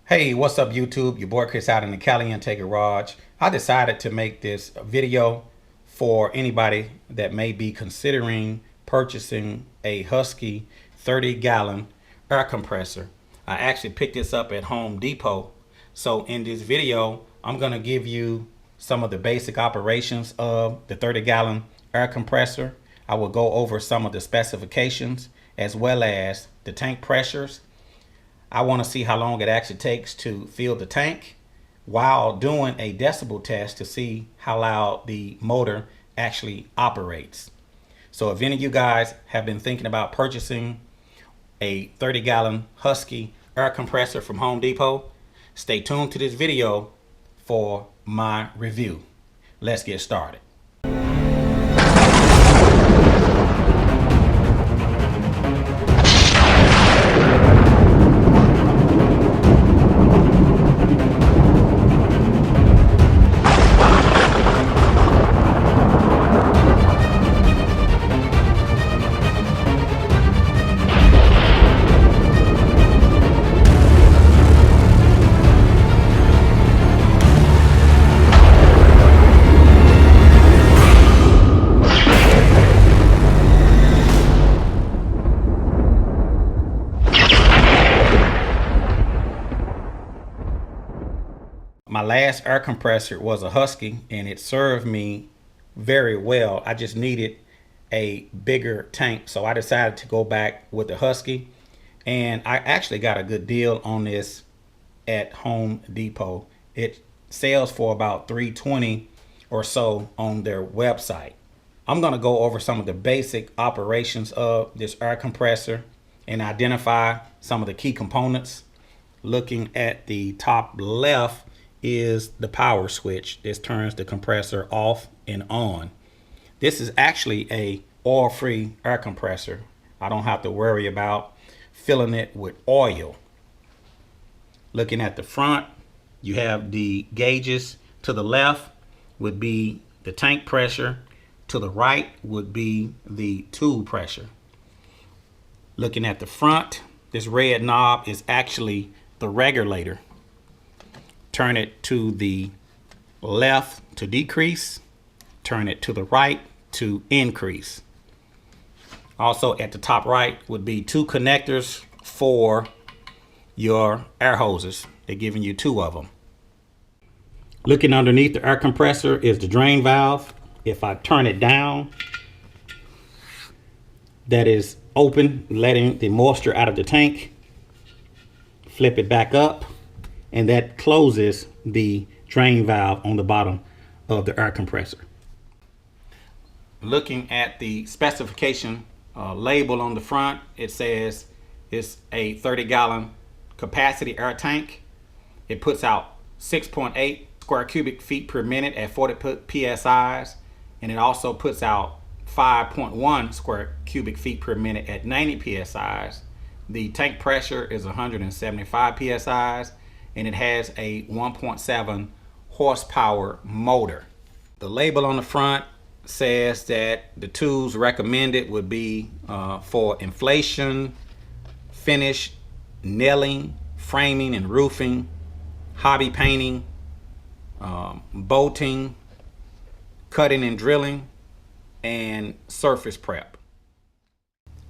Hey, what's up YouTube? Your boy Chris out in the Cali Intake Garage. I decided to make this video for anybody that may be considering purchasing a Husky 30-gallon air compressor. I actually picked this up at Home Depot. So in this video, I'm going to give you some of the basic operations of the 30-gallon air compressor. I will go over some of the specifications as well as the tank pressures. I want to see how long it actually takes to fill the tank while doing a decibel test to see how loud the motor actually operates. So if any of you guys have been thinking about purchasing a 30-gallon Husky air compressor from Home Depot, stay tuned to this video for my review. Let's get started. My last air compressor was a Husky and it served me very well. I just needed a bigger tank, so I decided to go back with the Husky, and I actually got a good deal on this at Home Depot. It sells for about $320 or so on their website. I'm going to go over some of the basic operations of this air compressor and identify some of the key components. Looking at the top left is the power switch. This turns the compressor off and on. This is actually a oil-free air compressor. I don't have to worry about filling it with oil. Looking at the front, you have the gauges. To the left would be the tank pressure. To the right would be the tube pressure. Looking at the front, this red knob is actually the regulator. Turn it to the left to decrease, turn it to the right to increase. Also at the top right would be two connectors for your air hoses. They're giving you two of them. Looking underneath the air compressor is the drain valve. If I turn it down, that is open, letting the moisture out of the tank. Flip it back up, and that closes the drain valve on the bottom of the air compressor. Looking at the specification label on the front, it says it's a 30-gallon capacity air tank. It puts out 6.8 square cubic feet per minute at 40 PSIs, and it also puts out 5.1 square cubic feet per minute at 90 PSIs. The tank pressure is 175 PSIs, and it has a 1.7 horsepower motor. The label on the front says that the tools recommended would be for inflation, finish, nailing, framing and roofing, hobby painting, bolting, cutting and drilling, and surface prep.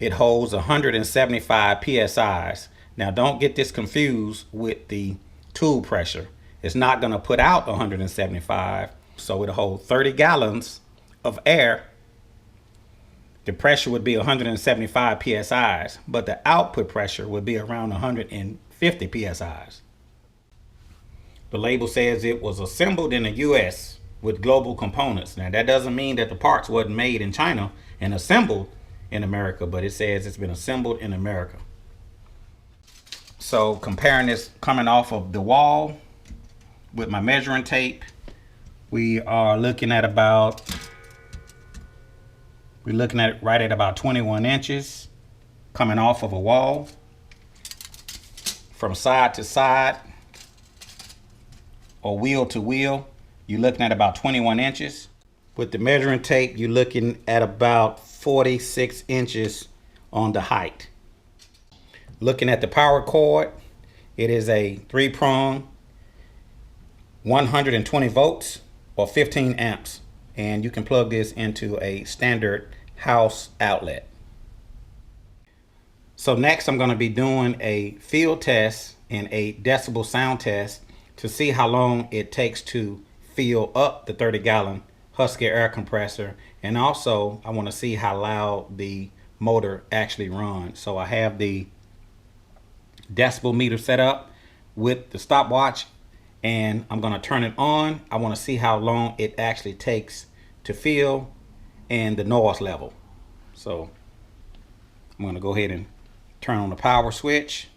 It holds 175 PSIs. Now don't get this confused with the tube pressure. It's not going to put out 175, so it'll hold 30 gallons of air. The pressure would be 175 psis, but the output pressure would be around 150 psis. The label says it was assembled in the US with global components. Now that doesn't mean that the parts wasn't made in China and assembled in America, but it says it's been assembled in America. So comparing this coming off of the wall with my measuring tape, we are looking at right at about 21 inches coming off of a wall. From side to side or wheel to wheel, you're looking at about 21 inches. With the measuring tape, you're looking at about 46 inches on the height. Looking at the power cord, It is a 3-prong, 120 volts or 15 amps. And you can plug this into a standard house outlet. So next I'm going to be doing a field test and a decibel sound test to see how long it takes to fill up the 30-gallon Husky air compressor. And also I want to see how loud the motor actually runs. So I have the decibel meter set up with the stopwatch, and I'm going to turn it on. I want to see how long it actually takes to fill and the noise level. So I'm going to go ahead and turn on the power switch.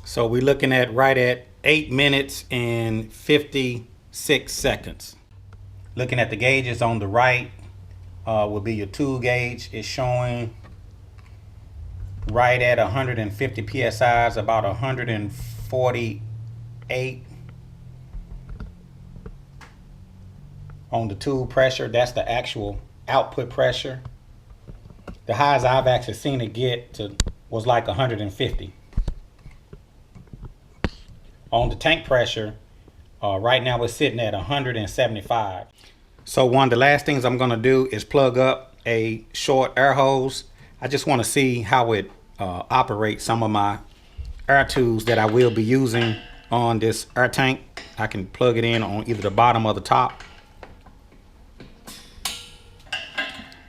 So we're looking at right at 8 minutes and 56 seconds. Looking at the gauges on the right will be your tool gauge. It's showing right at 150 PSIs, about 148 on the tool pressure. That's the actual output pressure. The highest I've actually seen it get to was like 150. On the tank pressure, right now we're sitting at 175. So one of the last things I'm going to do is plug up a short air hose. I just want to see how it operates some of my air tools that I will be using on this air tank. I can plug it in on either the bottom or the top.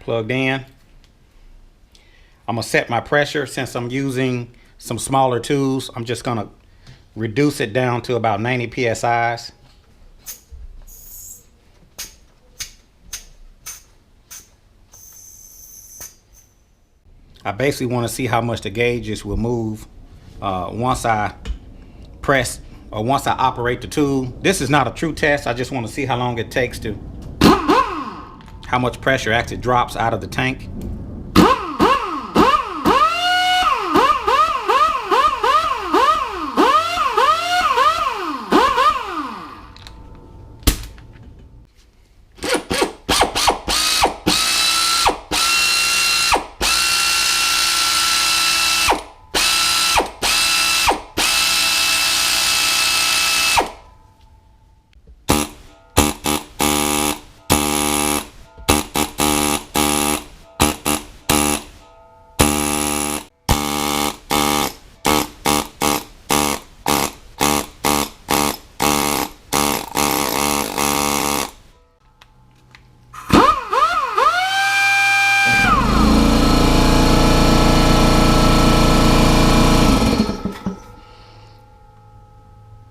Plugged in. I'm going to set my pressure. Since I'm using some smaller tools, I'm just going to reduce it down to about 90 PSIs. I basically want to see how much the gauges will move once I press or once I operate the tool. This is not a true test. I just want to see how long it takes to, how much pressure actually drops out of the tank.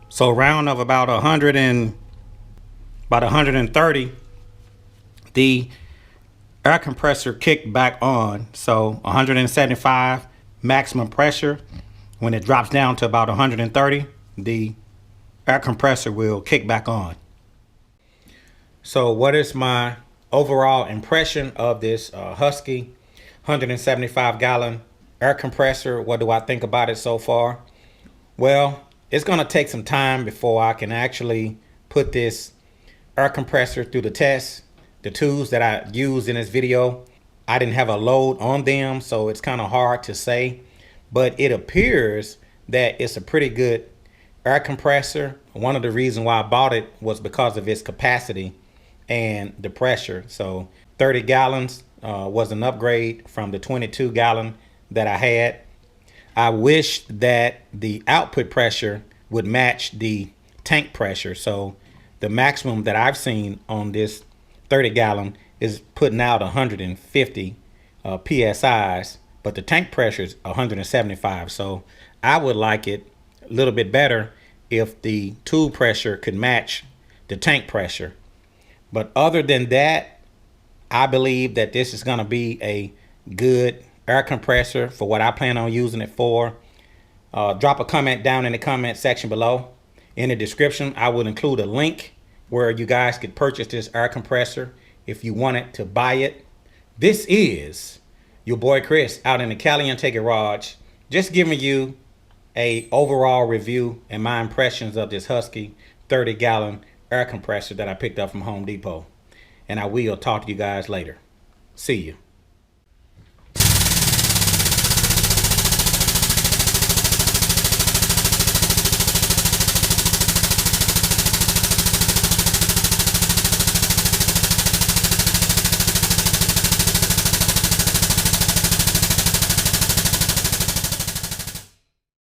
So around of about 130, the air compressor kicked back on. So 175 maximum pressure. When it drops down to about 130, the air compressor will kick back on. So what is my overall impression of this Husky 175-gallon air compressor? What do I think about it so far? Well, it's going to take some time before I can actually put this air compressor through the test. The tools that I used in this video, I didn't have a load on them, so it's kind of hard to say. But it appears that it's a pretty good air compressor. One of the reasons why I bought it was because of its capacity and the pressure. So 30 gallons was an upgrade from the 22-gallon that I had. I wish that the output pressure would match the tank pressure. So the maximum that I've seen on this 30 gallon is putting out 150 PSIs, but the tank pressure is 175. So I would like it a little bit better if the tube pressure could match the tank pressure. But other than that, I believe that this is going to be a good air compressor for what I plan on using it for. Drop a comment down in the comment section below. In the description, I will include a link where you guys could purchase this air compressor if you wanted to buy it. This is your boy Chris out in the Caliente Garage, just giving you a overall review and my impressions of this Husky 30 gallon air compressor that I picked up from Home Depot. And I will talk to you guys later. See you.